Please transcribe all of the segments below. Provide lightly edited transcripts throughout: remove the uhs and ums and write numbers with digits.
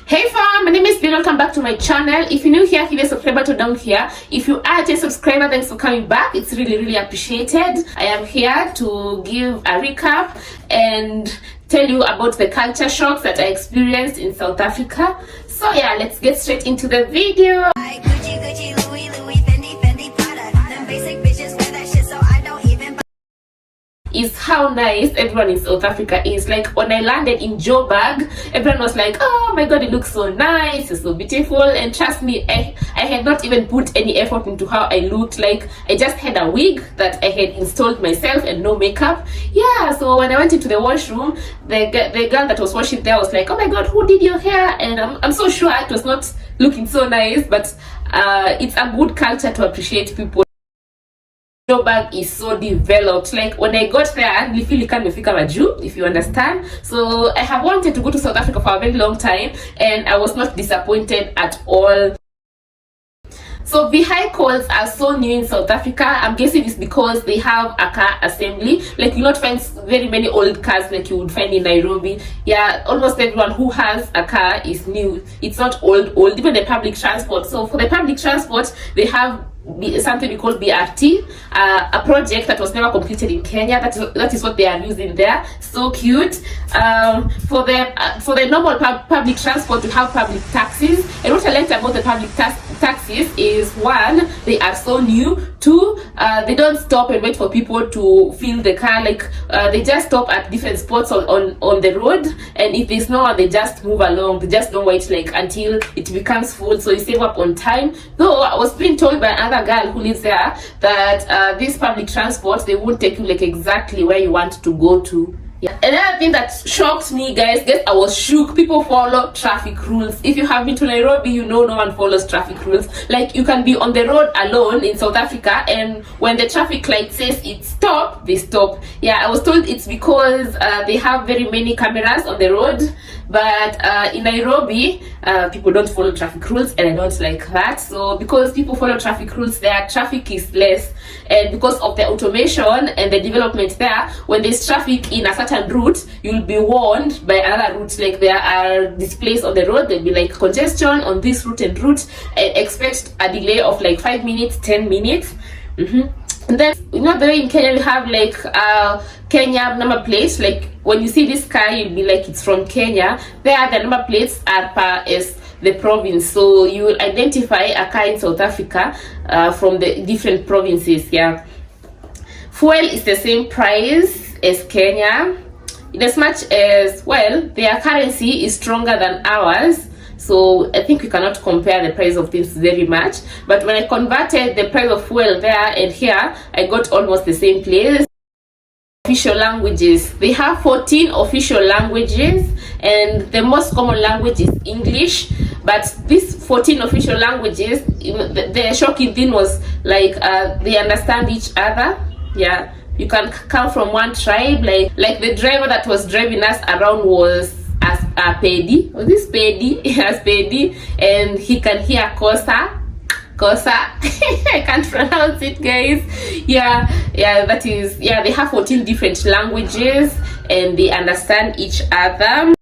Hey fam, my name is Bill. Welcome back to my channel. If you're new here, hit the subscribe button down here. If you are a subscriber, thanks for coming back. It's really appreciated. I am here to give a recap and tell you about the culture shocks that I experienced in South Africa. So yeah, let's get straight into the video. Is how nice everyone in South Africa is. Like when I landed in Joburg, everyone was like, oh my god, it looks so nice, it's so beautiful. And trust me, I had not even put any effort into how I looked. Like I just had a wig that I had installed myself and no makeup. Yeah, so when I went into the washroom, the girl that was washing there was like, oh my god, who did your hair? And I'm so sure it was not looking so nice, but it's a good culture to appreciate people. Joburg is so developed. Like when I got there, if you understand. So I have wanted to go to South Africa for a very long time, and I was not disappointed at all. So vehicles are so new in South Africa. I'm guessing it's because they have a car assembly. Like you not find very many old cars like you would find in Nairobi. Yeah, almost everyone who has a car is new. It's not old. Even the public transport. So for the public transport, they have something we call BRT, a project that was never completed in Kenya. That is what they are using there. So cute. For the normal public transport, we have public taxis. And what I liked about the public taxis is, one, they are so new. Two, they don't stop and wait for people to fill the car. Like they just stop at different spots on the road, and if there's no one, they just move along. They just don't wait like until it becomes full, so you save up on time. Though I was being told by another girl who lives there that this public transport, they won't take you like exactly where you want to go to. Yeah. Another thing that shocked me, guys, I was shook. People follow traffic rules. If you have been to Nairobi, you know no one follows traffic rules. Like you can be on the road alone in South Africa, and when the traffic light says it's stop, they stop. Yeah, I was told it's because they have very many cameras on the road. But in Nairobi, people don't follow traffic rules, and I don't like that. So because people follow traffic rules there, traffic is less. And because of the automation and the development there, when there's traffic in a certain route, you'll be warned by another route. Like there are displays on the road, there'll be like congestion on this route and route. Expect a delay of like 5 minutes, 10 minutes. And then, you know, the way in Kenya we have like Kenya number plates. Like when you see this car, you'll be like, it's from Kenya. There, the number plates are per as the province, so you will identify a car in South Africa from the different provinces. Yeah, fuel is the same price as Kenya, in as much as, well, their currency is stronger than ours. So I think we cannot compare the price of things very much. But when I converted the price of fuel there and here, I got almost the same place. Official languages, they have 14 official languages, and the most common language is English. But these 14 official languages, the shocking thing was like they understand each other. Yeah, you can come from one tribe. Like the driver that was driving us around was a Pedi. Was this Pedi? Yes, Pedi, and he can hear Kosa. I can't pronounce it, guys. Yeah, that is, yeah, they have 14 different languages and they understand each other.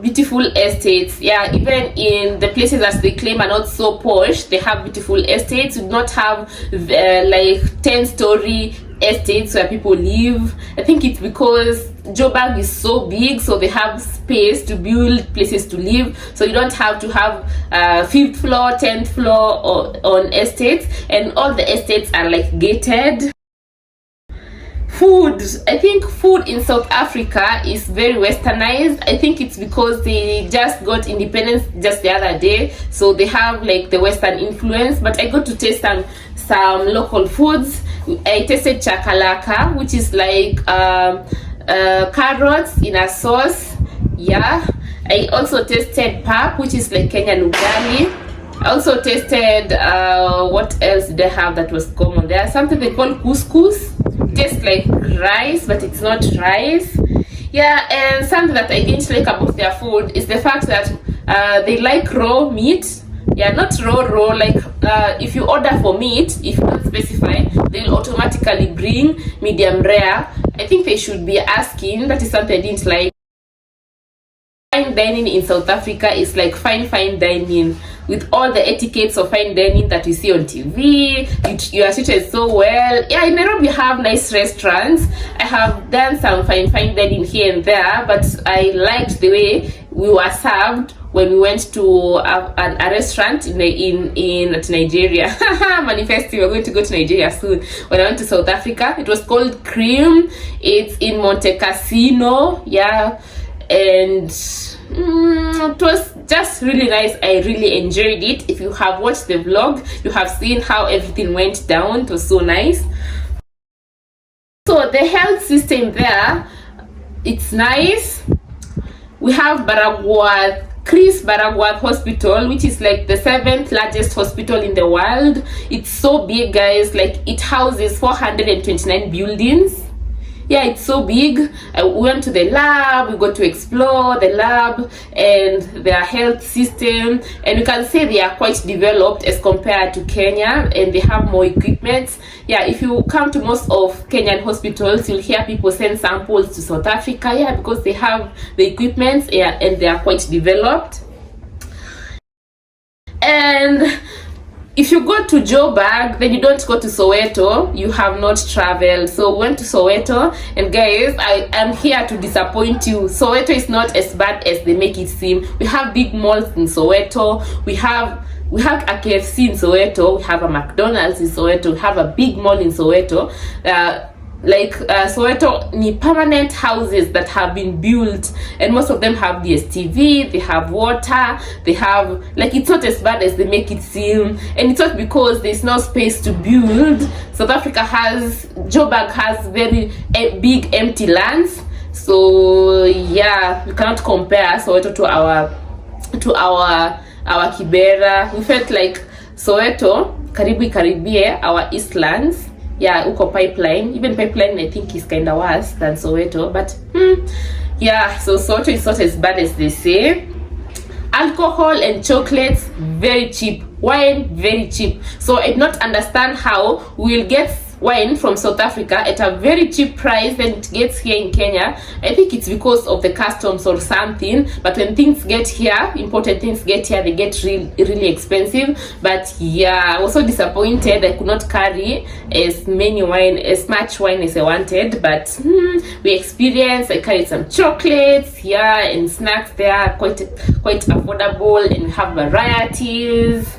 Beautiful estates. Yeah, even in the places that they claim are not so posh, they have beautiful estates. We do not have like 10-story estates where people live. I think it's because Joburg is so big, so they have space to build places to live, so you don't have to have 5th floor, 10th floor on estates, and all the estates are like gated. Food. I think food in South Africa is very westernized. I think it's because they just got independence just the other day, so they have like the western influence. But I got to taste some local foods. I tasted chakalaka, which is like carrots in a sauce. Yeah, I also tasted pap, which is like Kenyan ugali. I also tasted what else did I have that was common there? Something they call couscous. It tastes like rice, but it's not rice. Yeah, and something that I didn't like about their food is the fact that they like raw meat. Yeah, not raw, like if you order for meat, if you don't specify, they'll automatically bring medium rare. I think they should be asking. That is something I didn't like. Fine dining in South Africa is like fine dining with all the etiquettes of fine dining that we see on TV. You are treated so well. Yeah, in Nairobi we have nice restaurants. I have done some fine dining here and there, but I liked the way we were served when we went to a restaurant in Nigeria. Manifesting, we're going to go to Nigeria soon. When I went to South Africa, it was called Cream. It's in Monte Cassino. Yeah, and it was just really nice. I really enjoyed it. If you have watched the vlog, you have seen how everything went down. It was so nice. So the health system there, it's nice. We have Chris Baragwanath Hospital, which is like the 7th largest hospital in the world. It's so big, guys. Like, it houses 429 buildings. Yeah, it's so big. We went to the lab, we got to explore the lab and their health system, and you can say they are quite developed as compared to Kenya, and they have more equipment. Yeah, if you come to most of Kenyan hospitals, you'll hear people send samples to South Africa, yeah, because they have the equipment, yeah, and they are quite developed. And if you go to Joburg, then you don't go to Soweto, you have not traveled. So we went to Soweto, and guys, I am here to disappoint you. Soweto is not as bad as they make it seem. We have big malls in Soweto, we have a KFC in Soweto, we have a McDonald's in Soweto, we have a big mall in Soweto. Soweto ni permanent houses that have been built, and most of them have DSTV, they have water, they have, like, it's not as bad as they make it seem. And it's not because there's no space to build. Joburg has very big empty lands. So yeah, we cannot compare Soweto to our Kibera. We felt like Soweto karibie our Eastlands. Yeah, uko Pipeline. Even Pipeline, I think, is kind of worse than Soweto. But yeah, so Soweto is not as bad as they say. Alcohol and chocolates, very cheap. Wine, very cheap. So I do not understand how we'll get wine from South Africa at a very cheap price than it gets here in Kenya. I think it's because of the customs or something. But when things get here, imported things get here, they get really expensive. But yeah, I was so disappointed. I could not carry as much wine as I wanted. But we experienced. I carried some chocolates, yeah, and snacks there, quite affordable, and we have varieties.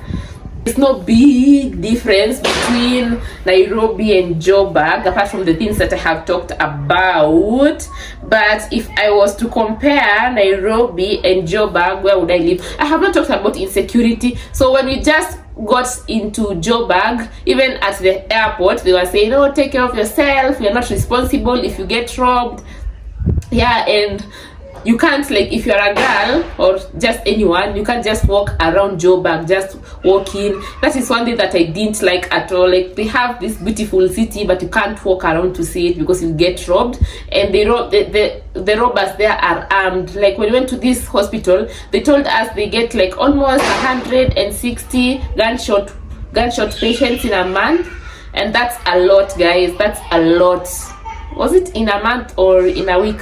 There's no big difference between Nairobi and Joburg, apart from the things that I have talked about. But if I was to compare Nairobi and Joburg, where would I live? I have not talked about insecurity. So when we just got into Joburg, even at the airport, they were saying, oh, take care of yourself, you're not responsible if you get robbed. Yeah, and you can't, like, if you're a girl or just anyone, you can't just walk around Joburg, just walk in. That is one thing that I didn't like at all. Like, they have this beautiful city, but you can't walk around to see it because you get robbed. And the robbers there are armed. Like, when we went to this hospital, they told us they get like almost 160 gunshot patients in a month. And that's a lot, guys. That's a lot. Was it in a month or in a week?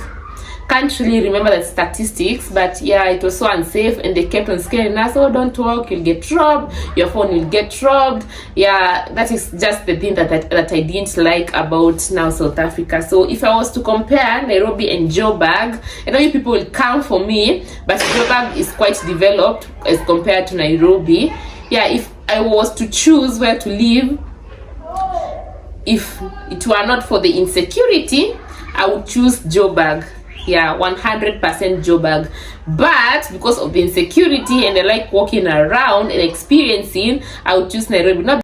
Can't really remember the statistics, but yeah, it was so unsafe, and they kept on scaring us, oh, don't walk, you'll get robbed, your phone will get robbed. Yeah, that is just the thing that I didn't like about now South Africa. So if I was to compare Nairobi and Joburg, I know you people will come for me, but Joburg is quite developed as compared to Nairobi. Yeah, if I was to choose where to live, if it were not for the insecurity, I would choose Joburg. Yeah, 100% Joburg. But because of the insecurity and I like walking around and experiencing, I would choose Nairobi. Not